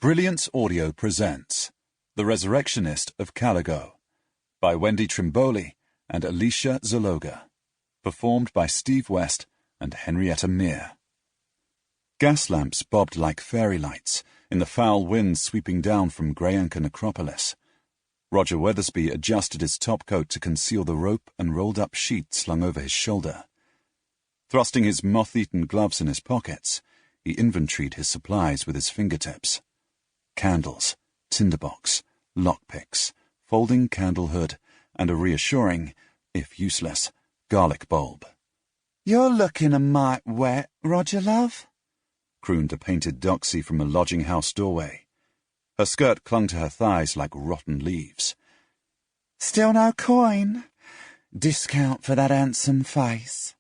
Brilliance Audio presents The Resurrectionist of Caligo by Wendy Trimboli and Alicia Zaloga, performed by Steve West and Henrietta Meir. Gas lamps bobbed like fairy lights in the foul wind sweeping down from Grey Anchor Necropolis. Roger Weathersby adjusted his topcoat to conceal the rope and rolled-up sheet slung over his shoulder. Thrusting his moth-eaten gloves in his pockets, he inventoried his supplies with his fingertips. Candles, tinderbox, lockpicks, folding candle hood, and a reassuring, if useless, garlic bulb. "You're looking a mite wet, Roger, love," crooned a painted doxy from a lodging-house doorway. Her skirt clung to her thighs like rotten leaves. "Still no coin? Discount for that handsome face."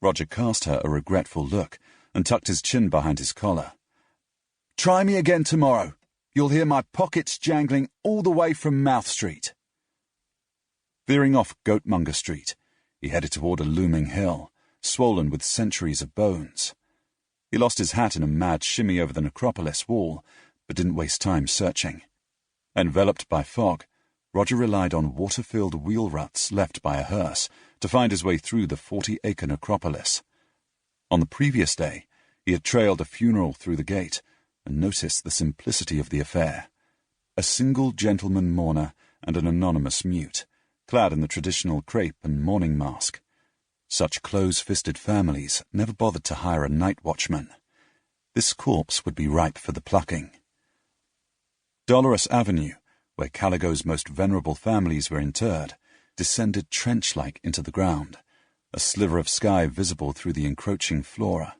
Roger cast her a regretful look and tucked his chin behind his collar. "Try me again tomorrow. You'll hear my pockets jangling all the way from Mouth Street." Veering off Goatmonger Street, he headed toward a looming hill, swollen with centuries of bones. He lost his hat in a mad shimmy over the necropolis wall, but didn't waste time searching. Enveloped by fog, Roger relied on water-filled wheel ruts left by a hearse to find his way through the 40-acre necropolis. On the previous day, he had trailed a funeral through the gate and noticed the simplicity of the affair. A single gentleman mourner and an anonymous mute, clad in the traditional crepe and mourning mask. Such close-fisted families never bothered to hire a night watchman. This corpse would be ripe for the plucking. Dolorous Avenue, where Caligo's most venerable families were interred, descended trench-like into the ground, a sliver of sky visible through the encroaching flora.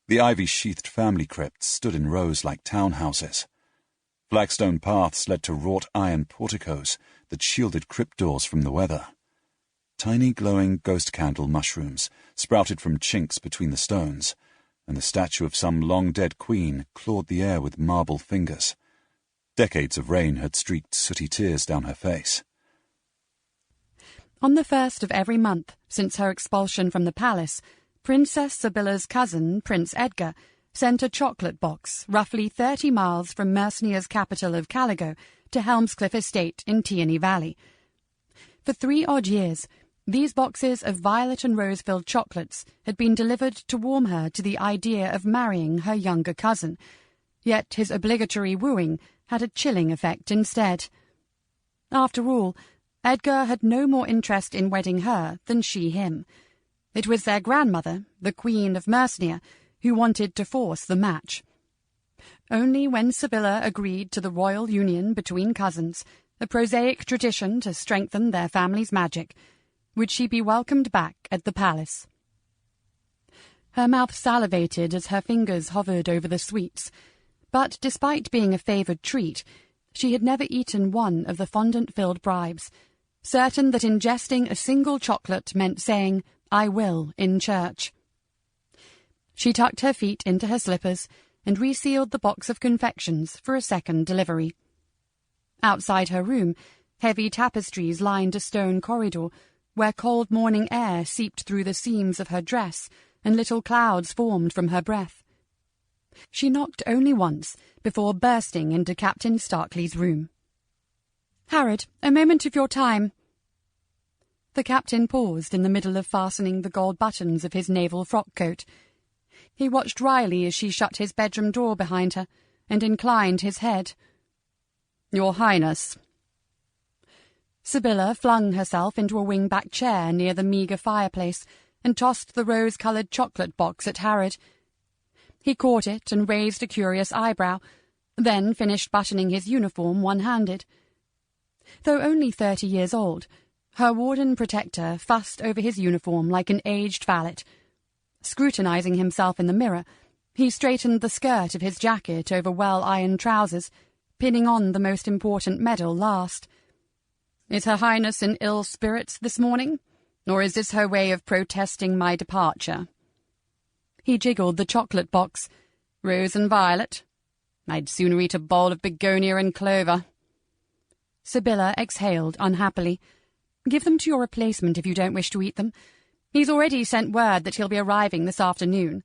The ivy-sheathed family crypts stood in rows like townhouses. Flagstone paths led to wrought iron porticos that shielded crypt doors from the weather. Tiny glowing ghost candle mushrooms sprouted from chinks between the stones, and the statue of some long-dead queen clawed the air with marble fingers. Decades of rain had streaked sooty tears down her face. On the 1st of every month since her expulsion from the palace, Princess Sibylla's cousin, Prince Edgar, sent a chocolate box roughly 30 miles from Mercenia's capital of Caligo to Helmscliff Estate in Tierney Valley. For 3 odd years, these boxes of violet and rose-filled chocolates had been delivered to warm her to the idea of marrying her younger cousin, yet his obligatory wooing had a chilling effect instead. After all, Edgar had no more interest in wedding her than she him. It was their grandmother, the Queen of Mercenia, who wanted to force the match. Only when Sibylla agreed to the royal union between cousins, a prosaic tradition to strengthen their family's magic, would she be welcomed back at the palace. Her mouth salivated as her fingers hovered over the sweets, but despite being a favoured treat, she had never eaten one of the fondant-filled bribes, certain that ingesting a single chocolate meant saying, "I will," in church. She tucked her feet into her slippers and resealed the box of confections for a second delivery. Outside her room, heavy tapestries lined a stone corridor, where cold morning air seeped through the seams of her dress and little clouds formed from her breath. She knocked only once before bursting into Captain Starkley's room. "Harrod, a moment of your time." The captain paused in the middle of fastening the gold buttons of his naval frock-coat. He watched Riley as she shut his bedroom door behind her and inclined his head. "Your Highness." Sibylla flung herself into a wing-back chair near the meagre fireplace and tossed the rose-coloured chocolate box at Harrod. He caught it and raised a curious eyebrow, then finished buttoning his uniform one-handed. Though only 30 years old, her warden-protector fussed over his uniform like an aged valet. Scrutinizing himself in the mirror, he straightened the skirt of his jacket over well-ironed trousers, pinning on the most important medal last. "Is Her Highness in ill spirits this morning, or is this her way of protesting my departure?" He jiggled the chocolate box. "Rose and violet? I'd sooner eat a bowl of begonia and clover." Sibylla exhaled unhappily. "Give them to your replacement if you don't wish to eat them. He's already sent word that he'll be arriving this afternoon."